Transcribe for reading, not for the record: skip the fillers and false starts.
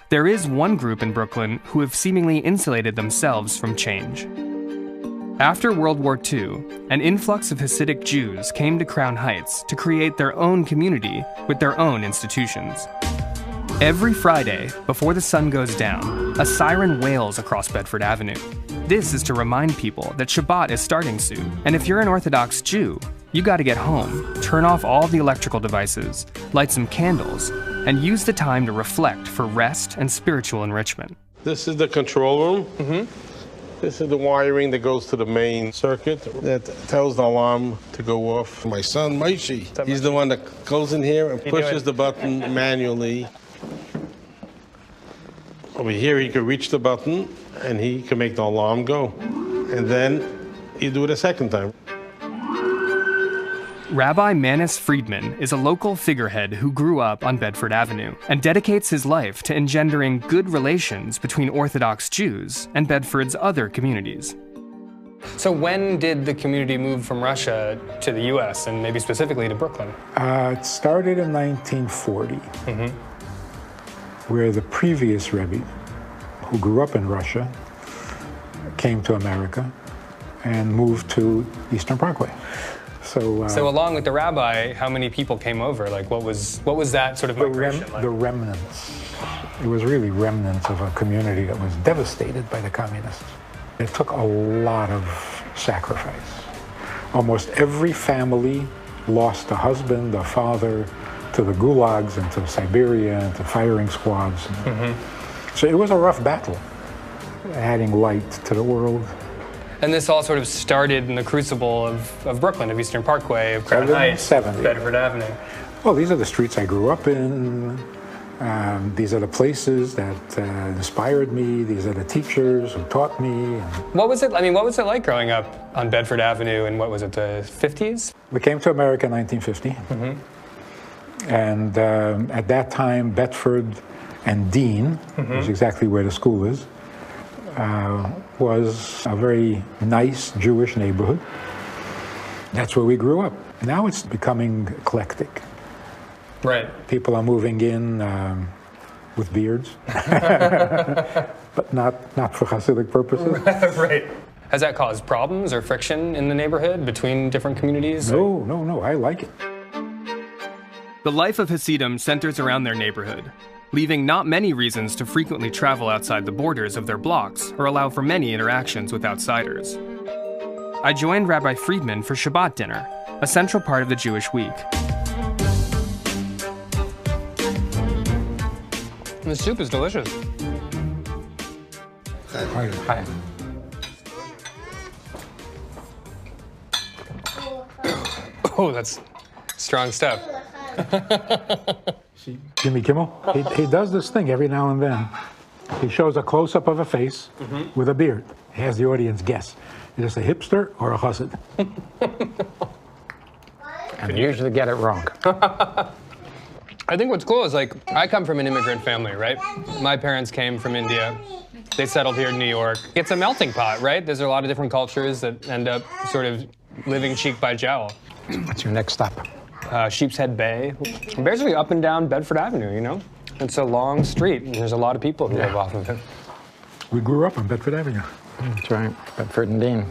there is one group in Brooklyn who have seemingly insulated themselves from change. After World War II, an influx of Hasidic Jews came to Crown Heights to create their own community with their own institutions. Every Friday, before the sun goes down, a siren wails across Bedford Avenue. This is to remind people that Shabbat is starting soon, and if you're an Orthodox Jew, you gotta get home, turn off all the electrical devices, light some candles, and use the time to reflect for rest and spiritual enrichment. This is the control room. This is the wiring that goes to the main circuit that tells the alarm to go off. My son, Maishi, he's the one that goes in here and pushes the button manually. Over here, he can reach the button and he can make the alarm go. And then you do it a second time. Rabbi Manis Friedman is a local figurehead who grew up on Bedford Avenue and dedicates his life to engendering good relations between Orthodox Jews and Bedford's other communities. So when did the community move from Russia to the U.S. and maybe specifically to Brooklyn? It started in 1940, where the previous Rebbe, who grew up in Russia, came to America and moved to Eastern Parkway. So along with the rabbi, how many people came over? Like, what was that sort of migration like? The remnants. It was really remnants of a community that was devastated by the communists. It took a lot of sacrifice. Almost every family lost a husband, a father, to the gulags and to Siberia and to firing squads. So it was a rough battle, adding light to the world. And this all sort of started in the crucible of Brooklyn, of Eastern Parkway, of Crown Heights, Bedford Avenue. Well, these are the streets I grew up in. These are the places that inspired me. These are the teachers who taught me. What was it? I mean, what was it like growing up on Bedford Avenue in what was it, the 50s? We came to America in 1950. And at that time, Bedford and Dean, which is exactly where the school is, was a very nice Jewish neighborhood. That's where we grew up. Now it's becoming eclectic. Right. People are moving in with beards, but not for Hasidic purposes. Right. Has that caused problems or friction in the neighborhood between different communities? No, I like it. The life of Hasidim centers around their neighborhood, leaving not many reasons to frequently travel outside the borders of their blocks or allow for many interactions with outsiders. I joined Rabbi Friedman for Shabbat dinner, a central part of the Jewish week. The soup is delicious. Hi. Oh, that's strong stuff. Jimmy Kimmel, he does this thing every now and then. He shows a close-up of a face with a beard. He has the audience guess, is this a hipster or a chassid? And they usually get it wrong. I think what's cool is, like, I come from an immigrant family, right? My parents came from India. They settled here in New York. It's a melting pot, right? There's a lot of different cultures that end up sort of living cheek by jowl. What's your next stop? Sheep's Head Bay. Basically up and down Bedford Avenue, you know? It's a long street, and there's a lot of people who live off of it. We grew up on Bedford Avenue. That's right, Bedford and Dean.